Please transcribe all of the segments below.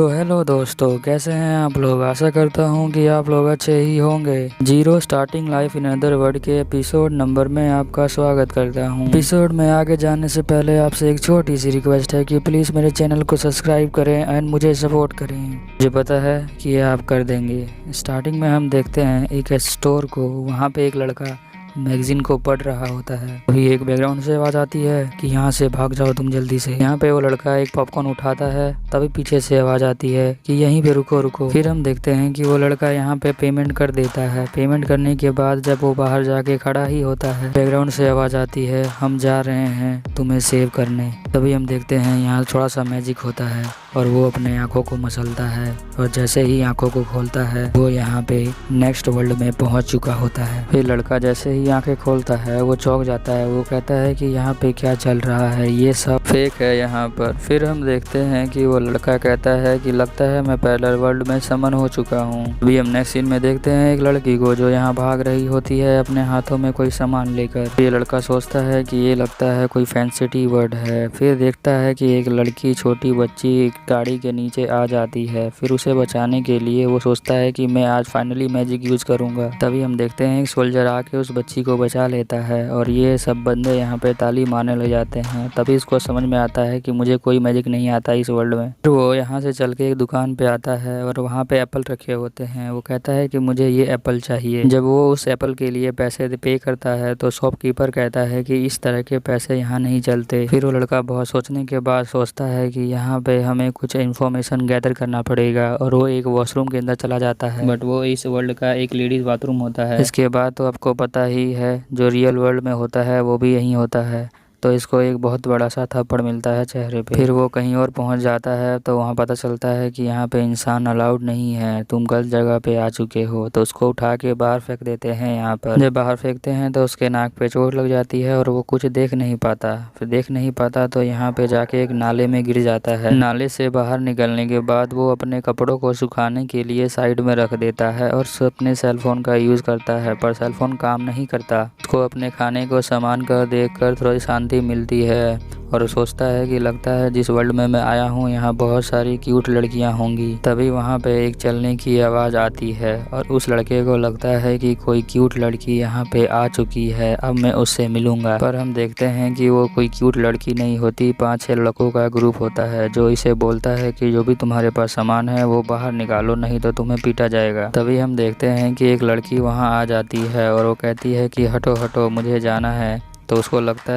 तो हेलो दोस्तों, कैसे हैं आप लोग। आशा करता हूं कि आप लोग अच्छे ही होंगे। Zero starting life in other word के एपिसोड नंबर में आपका स्वागत करता हूं। एपिसोड में आगे जाने से पहले आपसे एक छोटी सी रिक्वेस्ट है कि प्लीज़ मेरे चैनल को सब्सक्राइब करें एंड मुझे सपोर्ट करें। मुझे पता है कि ये आप कर देंगे। स्टार्टिंग में हम देखते हैं एक स्टोर को। वहाँ पे एक लड़का मैगजीन को पढ़ रहा होता है। वही एक बैकग्राउंड से आवाज आती है कि यहाँ से भाग जाओ तुम जल्दी से। यहाँ पे वो लड़का एक पॉपकॉर्न उठाता है, तभी पीछे से आवाज आती है कि यहीं पे रुको रुको। फिर हम देखते हैं कि वो लड़का यहाँ पे पेमेंट कर देता है। पेमेंट करने के बाद जब वो बाहर जाके खड़ा ही होता है, बैकग्राउंड से आवाज आती है हम जा रहे हैं तुम्हें सेव करने। तभी हम देखते हैं यहाँ थोड़ा सा मैजिक होता है और वो अपने आंखों को मसलता है और जैसे ही आंखों को खोलता है वो यहाँ पे नेक्स्ट वर्ल्ड में पहुंच चुका होता है। फिर लड़का जैसे ही आंखें खोलता है वो चौंक जाता है। वो कहता है कि यहाँ पे क्या चल रहा है, ये सब फेक है यहाँ पर। फिर हम देखते हैं कि वो लड़का कहता है कि लगता है मैं पैरेलल वर्ल्ड में समन हो चुका हूँ। अभी हम नेक्स्ट सीन में देखते हैं एक लड़की को जो यहाँ भाग रही होती है अपने हाथों में कोई सामान लेकर। ये लड़का सोचता है कि ये लगता है कोई फैंसी वर्ड है। फिर देखता है कि एक लड़की छोटी बच्ची गाड़ी के नीचे आ जाती है। फिर उसे बचाने के लिए वो सोचता है कि मैं आज फाइनली मैजिक यूज करूंगा। तभी हम देखते हैं एक सोल्जर आके उस बच्ची को बचा लेता है और ये सब बंदे यहाँ पे ताली मारने लग जाते हैं। तभी इसको समझ में आता है कि मुझे कोई मैजिक नहीं आता इस वर्ल्ड में। फिर वो यहाँ से चल के एक दुकान पे आता है और वहाँ पे एप्पल रखे होते हैं। वो कहता है कि मुझे ये एप्पल चाहिए। जब वो उस एप्पल के लिए पैसे पे करता है तो शॉपकीपर कहता है कि इस तरह के पैसे यहाँ नहीं चलते। फिर वो लड़का बहुत सोचने के बाद सोचता है कि यहाँ पे हमें कुछ इन्फॉर्मेशन गैदर करना पड़ेगा और वो एक वॉशरूम के अंदर चला जाता है। बट वो इस वर्ल्ड का एक लेडीज बाथरूम होता है। इसके बाद तो आपको पता ही है जो रियल वर्ल्ड में होता है वो भी यहीं होता है। तो इसको एक बहुत बड़ा सा थप्पड़ मिलता है चेहरे पे। फिर वो कहीं और पहुंच जाता है तो वहाँ पता चलता है कि यहाँ पे इंसान अलाउड नहीं है, तुम गलत जगह पे आ चुके हो। तो उसको उठा के बाहर फेंक देते हैं। यहाँ पर जब बाहर फेंकते हैं तो उसके नाक पे चोट लग जाती है और वो कुछ देख नहीं पाता। फिर देख नहीं पाता तो यहाँ पे जाके एक नाले में गिर जाता है। नाले से बाहर निकलने के बाद वो अपने कपड़ों को सुखाने के लिए साइड में रख देता है और अपने सेलफोन का यूज करता है, पर सेलफोन काम नहीं करता। उसको अपने खाने को सामान कर देख कर थोड़ी शांति मिलती है और सोचता है कि लगता है जिस वर्ल्ड में मैं आया हूँ यहाँ बहुत सारी क्यूट लड़कियाँ होंगी। तभी वहाँ पे एक चलने की आवाज़ आती है और उस लड़के को लगता है कि कोई क्यूट लड़की यहाँ पे आ चुकी है, अब मैं उससे मिलूंगा। पर हम देखते हैं कि वो कोई क्यूट लड़की नहीं होती, 5-6 लड़कों का ग्रुप होता है जो इसे बोलता है कि जो भी तुम्हारे पास सामान है वो बाहर निकालो, नहीं तो तुम्हें पीटा जाएगा। तभी हम देखते हैं कि एक लड़की वहाँ आ जाती है और वो कहती है कि हटो हटो मुझे जाना है। तो उसको लगता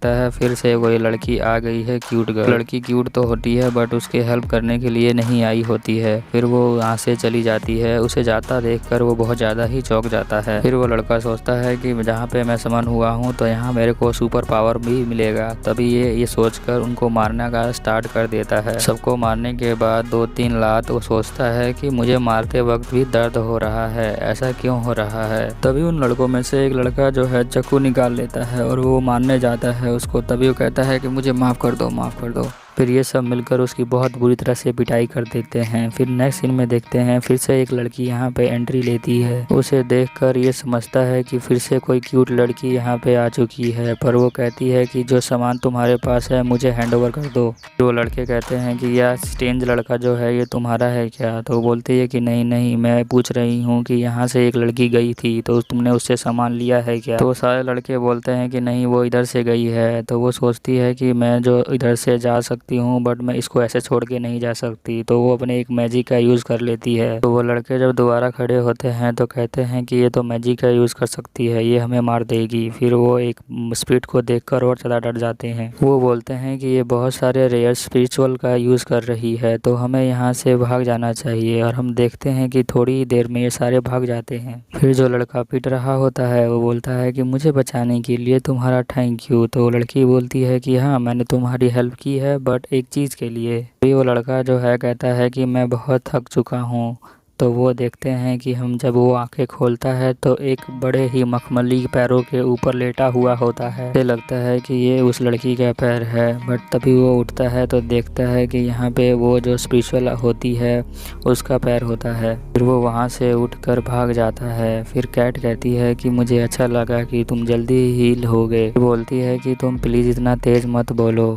है फिर से वही लड़की आ गई है क्यूट गर्ल। लड़की क्यूट तो होती है बट उसके हेल्प करने के लिए नहीं आई होती है। फिर वो यहाँ से चली जाती है। उसे जाता देखकर वो बहुत ज़्यादा ही चौंक जाता है। फिर वो लड़का सोचता है कि जहाँ पे मैं समन हुआ हूँ तो यहाँ मेरे को सुपर पावर भी मिलेगा। तभी ये सोचकर उनको मारने का स्टार्ट कर देता है। सबको मारने के बाद 2-3 लात वो सोचता है कि मुझे मारते वक्त भी दर्द हो रहा है, ऐसा क्यों हो रहा है। तभी उन लड़कों में से एक लड़का जो है चाकू निकाल लेता है और वो मारने जाता है उसको। तभी वो कहता है कि मुझे माफ़ कर दो, माफ़ कर दो। फिर ये सब मिलकर उसकी बहुत बुरी तरह से पिटाई कर देते हैं। फिर नेक्स्ट सीन में देखते हैं फिर से एक लड़की यहाँ पे एंट्री लेती है। उसे देखकर ये समझता है कि फिर से कोई क्यूट लड़की यहाँ पे आ चुकी है, पर वो कहती है कि जो सामान तुम्हारे पास है मुझे हैंड ओवर कर दो। वो लड़के कहते हैं कि यह स्ट्रेंज लड़का जो है ये तुम्हारा है क्या। तो वो बोलती है कि नहीं नहीं, मैं पूछ रही हूँ कि यहाँ से एक लड़की गई थी तो तुमने उससे सामान लिया है क्या। तो सारे लड़के बोलते हैं कि नहीं वो इधर से गई है। तो वो सोचती है कि मैं जो इधर से जा सकती हूँ बट मैं इसको ऐसे छोड़ के नहीं जा सकती। तो वो अपने एक मैजिक का यूज़ कर लेती है। तो वो लड़के जब दोबारा खड़े होते हैं तो कहते हैं कि ये तो मैजिक का यूज़ कर सकती है, ये हमें मार देगी। फिर वो एक स्पिरिट को देखकर और ज़्यादा डर जाते हैं। वो बोलते हैं कि ये बहुत सारे रेयर स्पिरिचुअल का यूज़ कर रही है तो हमें यहाँ से भाग जाना चाहिए। और हम देखते हैं कि थोड़ी देर में ये सारे भाग जाते हैं। फिर जो लड़का पिट रहा होता है वो बोलता है कि मुझे बचाने के लिए तुम्हारा थैंक यू। तो लड़की बोलती है कि हाँ मैंने तुम्हारी हेल्प की है बट एक चीज़ के लिए। फिर वो लड़का जो है कहता है कि मैं बहुत थक चुका हूँ। तो वो देखते हैं कि हम जब वो आंखें खोलता है तो एक बड़े ही मखमली पैरों के ऊपर लेटा हुआ होता है। उसे लगता है कि ये उस लड़की का पैर है। बट तभी वो उठता है तो देखता है कि यहाँ पे वो जो स्पिरिचुअल होती है उसका पैर होता है। फिर वो वहाँ से उठकर भाग जाता है। फिर कैट कहती है कि मुझे अच्छा लगा कि तुम जल्दी हील हो गए। बोलती है कि तुम प्लीज़ इतना तेज़ मत बोलो।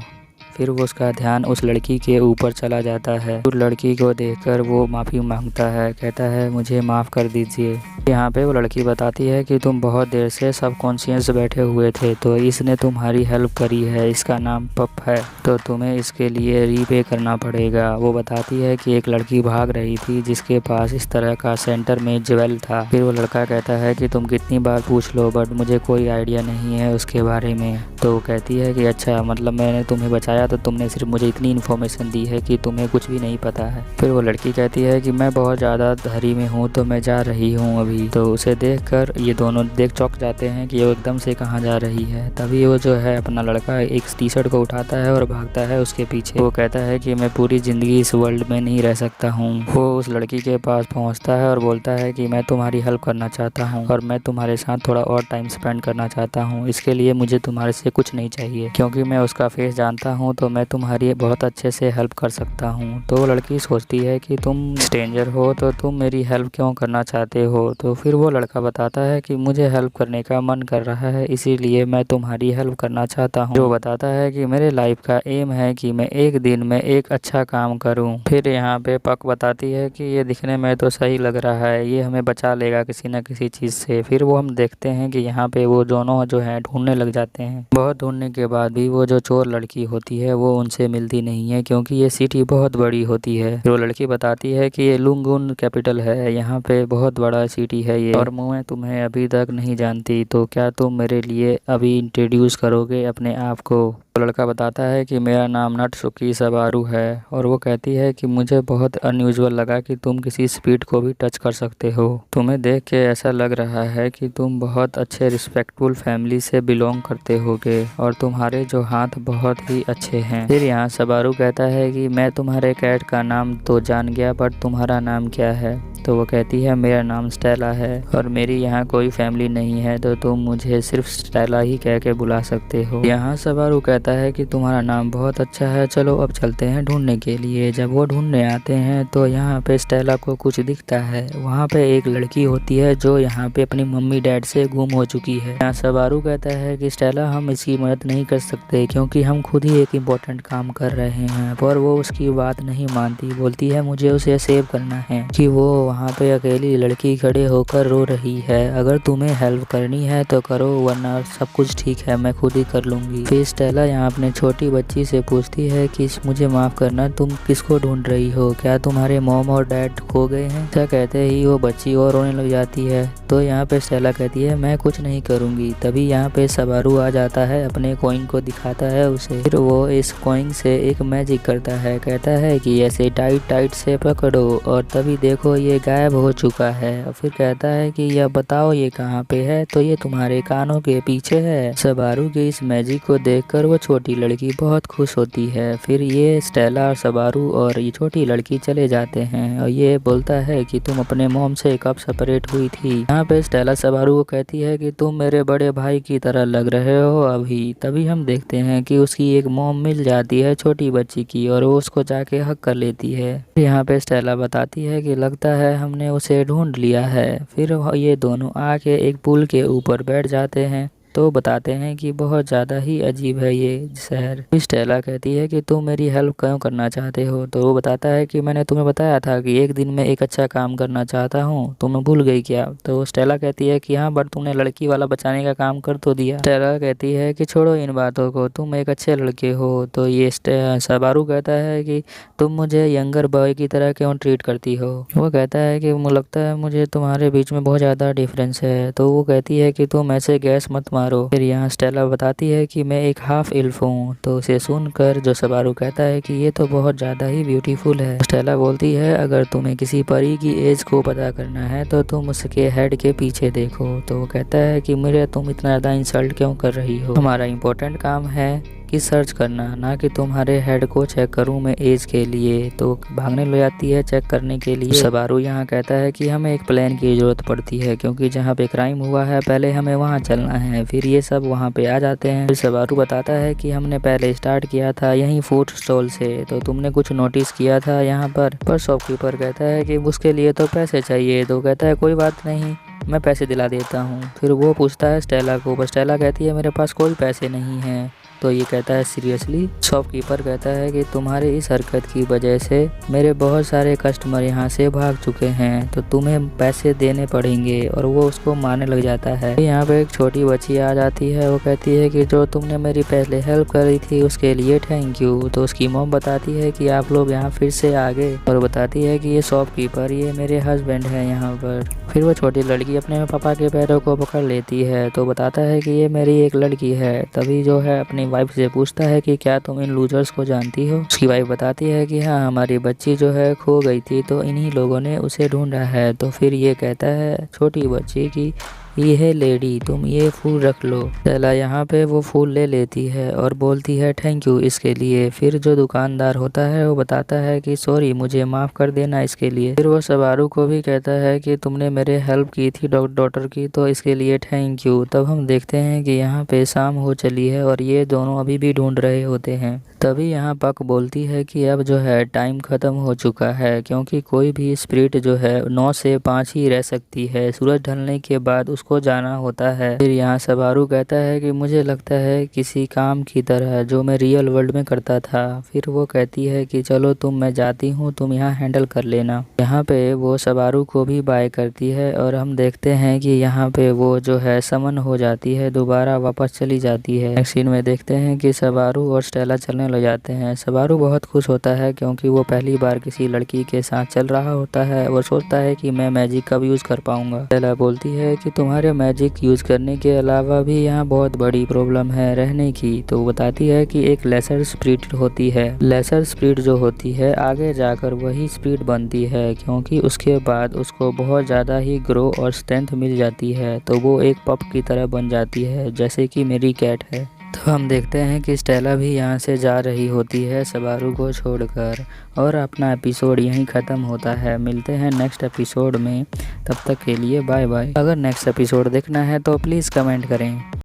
फिर वो उसका ध्यान उस लड़की के ऊपर चला जाता है। उस लड़की को देखकर वो माफ़ी मांगता है, कहता है मुझे माफ़ कर दीजिए। यहाँ पे वो लड़की बताती है कि तुम बहुत देर से सबकॉन्शियस बैठे हुए थे, तो इसने तुम्हारी हेल्प करी है, इसका नाम पप है, तो तुम्हें इसके लिए रीपे करना पड़ेगा। वो बताती है कि एक लड़की भाग रही थी जिसके पास इस तरह का सेंटर में ज्वेल था। फिर वो लड़का कहता है कि तुम कितनी बार पूछ लो बट मुझे कोई आइडिया नहीं है उसके बारे में। तो वो कहती है कि अच्छा, मतलब मैंने तुम्हें बचाया तो तुमने सिर्फ मुझे इतनी इन्फॉर्मेशन दी है कि तुम्हें कुछ भी नहीं पता है। फिर वो लड़की कहती है कि मैं बहुत ज़्यादा हरी में हूँ तो मैं जा रही हूँ अभी। तो उसे देखकर ये दोनों चौंक जाते हैं कि वो एकदम से कहाँ जा रही है। तभी वो जो है अपना लड़का एक टी शर्ट को उठाता है और भागता है उसके पीछे। वो कहता है कि मैं पूरी ज़िंदगी इस वर्ल्ड में नहीं रह सकता हूँ। वो उस लड़की के पास पहुँचता है और बोलता है कि मैं तुम्हारी हेल्प करना चाहता हूँ और मैं तुम्हारे साथ थोड़ा और टाइम स्पेंड करना चाहता हूँ। इसके लिए मुझे तुम्हारे से कुछ नहीं चाहिए, क्योंकि मैं उसका फेस जानता हूँ तो मैं तुम्हारी बहुत अच्छे से हेल्प कर सकता हूँ। तो लड़की सोचती है कि तुम स्ट्रेंजर हो तो तुम मेरी हेल्प क्यों करना चाहते हो। तो फिर वो लड़का बताता है कि मुझे हेल्प करने का मन कर रहा है, इसीलिए मैं तुम्हारी हेल्प करना चाहता हूँ। वो बताता है कि मेरे लाइफ का एम है कि मैं एक दिन में एक अच्छा काम करूँ। फिर यहाँ पे पक बताती है कि ये दिखने में तो सही लग रहा है, ये हमें बचा लेगा किसी न किसी चीज़ से। फिर वो हम देखते हैं कि यहाँ पे वो दोनों जो है ढूंढने लग जाते हैं। बहुत ढूंढने के बाद भी वो जो चोर लड़की होती है वो उनसे मिलती नहीं है, क्योंकि ये सिटी बहुत बड़ी होती है। फिर वो लड़की बताती है कि ये लुंगुन कैपिटल है, यहाँ पे बहुत बड़ा सिटी है ये, और मैं तुम्हें अभी तक नहीं जानती, तो क्या तुम मेरे लिए अभी इंट्रोड्यूस करोगे अपने आप को। तो लड़का बताता है कि मेरा नाम नटसुकी सबारू है, और वो कहती है कि मुझे बहुत अनयूजुअल लगा कि तुम किसी स्पीड को भी टच कर सकते हो। तुम्हें देख के ऐसा लग रहा है कि तुम बहुत अच्छे रिस्पेक्टफुल फैमिली से बिलोंग करते होगे और तुम्हारे जो हाथ बहुत ही अच्छे हैं। फिर यहाँ सबारू कहता है कि मैं तुम्हारे कैट का नाम तो जान गया, बट तुम्हारा नाम क्या है। तो वो कहती है मेरा नाम स्टेला है और मेरी यहाँ कोई फैमिली नहीं है, तो तुम मुझे सिर्फ स्टेला ही कह के बुला सकते हो। यहाँ सबारू कहता है कि तुम्हारा नाम बहुत अच्छा है, चलो अब चलते हैं ढूंढने के लिए। जब वो ढूंढने आते हैं तो यहाँ पे स्टेला को कुछ दिखता है। वहाँ पे एक लड़की होती है जो यहाँ पे अपनी मम्मी डैड से गुम हो चुकी है। यहाँ सबारू कहता है कि स्टेला हम इसकी मदद नहीं कर सकते, क्योंकि हम खुद ही एक इम्पोर्टेंट काम कर रहे हैं। पर वो उसकी बात नहीं मानती, बोलती है मुझे उसे सेव करना है, कि वो वहाँ पे अकेली लड़की खड़े होकर रो रही है। अगर तुम्हें हेल्प करनी है तो करो, वरना सब कुछ ठीक है, मैं खुद ही कर लूँगी। फिर स्टेला यहाँ अपने छोटी बच्ची से पूछती है कि मुझे माफ़ करना, तुम किसको ढूंढ रही हो, क्या तुम्हारे मॉम और डैड खो गए हैं। ऐसा कहते ही वो बच्ची और रोने लग जाती है। तो यहाँ पे स्टेला कहती है मैं कुछ नहीं करूँगी। तभी यहाँ पे सबारू आ जाता है, अपने कॉइन को दिखाता है उसे। फिर वो इस कॉइन से एक मैजिक करता है, कहता है कि ऐसे टाइट टाइट से पकड़ो, और तभी देखो ये गायब हो चुका है। और फिर कहता है कि यह बताओ ये कहाँ पे है, तो ये तुम्हारे कानों के पीछे है। सबारू के इस मैजिक को देखकर वो छोटी लड़की बहुत खुश होती है। फिर ये स्टेला और सबारू और ये छोटी लड़की चले जाते हैं, और ये बोलता है कि तुम अपने मॉम से कब सेपरेट हुई थी। यहाँ पे स्टेला सबारू को कहती है कि तुम मेरे बड़े भाई की तरह लग रहे हो अभी। तभी हम देखते हैं कि उसकी एक मॉम मिल जाती है छोटी बच्ची की, और वो उसको जाके हक कर लेती है। यहाँ पे स्टेला बताती है कि लगता है हमने उसे ढूंढ लिया है। फिर ये दोनों आके एक पुल के ऊपर बैठ जाते हैं। तो बताते हैं कि बहुत ज़्यादा ही अजीब है ये शहर। स्टेला कहती है कि तुम मेरी हेल्प क्यों करना चाहते हो। तो वो बताता है कि मैंने तुम्हें बताया था कि एक दिन में एक अच्छा काम करना चाहता हूँ, तुम भूल गई क्या। तो स्टेला कहती है कि हाँ, बट तुमने लड़की वाला बचाने का काम कर तो दिया। स्टेला कहती है कि छोड़ो इन बातों को, तुम एक अच्छे लड़के हो। तो ये सबारू कहता है कि तुम मुझे यंगर बॉय की तरह क्यों ट्रीट करती हो। वो कहता है कि मुझे लगता है मुझे तुम्हारे बीच में बहुत ज़्यादा डिफरेंस है। तो वो कहती है कि तुम ऐसे गैस मत मारो। फिर यहाँ स्टेला बताती है कि मैं एक हाफ एल्फ हूँ। तो उसे सुनकर जो सबारू कहता है कि ये तो बहुत ज़्यादा ही ब्यूटीफुल है। स्टेला बोलती है अगर तुम्हें किसी परी की एज को पता करना है तो तुम उसके हेड के पीछे देखो। तो वो कहता है कि मुझे तुम इतना ज़्यादा इंसल्ट क्यों कर रही हो, हमारा इम्पोर्टेंट काम है कि सर्च करना, ना कि तुम्हारे हेड को चेक करूं मैं एज के लिए। तो भागने लग जाती है चेक करने के लिए। सबारू यहाँ कहता है कि हमें एक प्लान की ज़रूरत पड़ती है, क्योंकि जहाँ पे क्राइम हुआ है पहले हमें वहाँ चलना है। फिर ये सब वहाँ पे आ जाते हैं। फिर सबारू बताता है कि हमने पहले स्टार्ट किया था यहीं फूड स्टॉल से, तो तुमने कुछ नोटिस किया था यहाँ पर शॉपकीपर कहता है कि उसके लिए तो पैसे चाहिए। तो कहता है कोई बात नहीं, मैं पैसे दिला देता हूँ। फिर वो पूछता है स्टेला को, पर स्टेला कहती है मेरे पास कोई पैसे नहीं हैं। तो ये कहता है सीरियसली। शॉपकीपर कहता है कि तुम्हारी इस हरकत की वजह से मेरे बहुत सारे कस्टमर यहाँ से भाग चुके हैं, तो तुम्हें पैसे देने पड़ेंगे, और वो उसको मारने लग जाता है। यहाँ पे एक छोटी बच्ची आ जाती है, वो कहती है कि जो तुमने मेरी पहले हेल्प करी थी उसके लिए थैंक यू। तो उसकी मॉम बताती है कि आप लोग यहाँ फिर से आ गए, और बताती है कि ये शॉपकीपर ये मेरे हस्बैंड है यहाँ पर। फिर वो छोटी लड़की अपने पापा के पैरों को पकड़ लेती है, तो बताता है कि ये मेरी एक लड़की है। तभी जो है अपनी वाइफ से पूछता है कि क्या तुम इन लूजर्स को जानती हो। उसकी वाइफ बताती है कि हाँ, हमारी बच्ची जो है खो गई थी, तो इन्हीं लोगों ने उसे ढूंढा है। तो फिर ये कहता है छोटी बच्ची की ये है लेडी, तुम ये फूल रख लो। स्टेला यहाँ पे वो फूल ले लेती है और बोलती है थैंक यू इसके लिए। फिर जो दुकानदार होता है वो बताता है कि सॉरी, मुझे माफ़ कर देना इसके लिए। फिर वो सबारू को भी कहता है कि तुमने मेरे हेल्प की थी डॉटर की, तो इसके लिए थैंक यू। तब हम देखते हैं कि यहाँ पे शाम हो चली है और ये दोनों अभी भी ढूंढ रहे होते हैं। तभी यहाँ पक बोलती है कि अब जो है टाइम ख़त्म हो चुका है, क्योंकि कोई भी स्पिरिट जो है 9 से 5 ही रह सकती है। सूरज ढलने के बाद उसको जाना होता है। फिर यहाँ सबारू कहता है कि मुझे लगता है किसी काम की तरह जो मैं रियल वर्ल्ड में करता था। फिर वो कहती है कि चलो मैं जाती हूँ, तुम यहाँ हैंडल कर लेना। यहाँ पे वो सबारू को भी बाय करती है और हम देखते हैं कि यहाँ पे वो जो है समन हो जाती है, दोबारा वापस चली जाती है। नेक्स्ट सीन में देखते हैं कि सबारू और स्टेला चलने लग जाते हैं। सबारू बहुत खुश होता है क्योंकि वो पहली बार किसी लड़की के साथ चल रहा होता है। वो सोचता है कि मैं मैजिक कब यूज़ कर पाऊंगा। स्टेला बोलती है कि तुम्हारे मैजिक यूज़ करने के अलावा भी यहाँ बहुत बड़ी प्रॉब्लम है रहने की। तो बताती है कि एक लेसर स्पिरिट होती है। लेसर स्पिरिट जो होती है आगे जाकर वही स्पिरिट बनती है, क्योंकि उसके बाद उसको बहुत ज़्यादा ही ग्रो और स्ट्रेंथ मिल जाती है, तो वो एक पप की तरह बन जाती है, जैसे कि मेरी कैट है। तो हम देखते हैं कि स्टेला भी यहाँ से जा रही होती है सबारू को छोड़कर, और अपना एपिसोड यहीं ख़त्म होता है। मिलते हैं नेक्स्ट एपिसोड में, तब तक के लिए बाय बाय। अगर नेक्स्ट एपिसोड देखना है तो प्लीज़ कमेंट करें।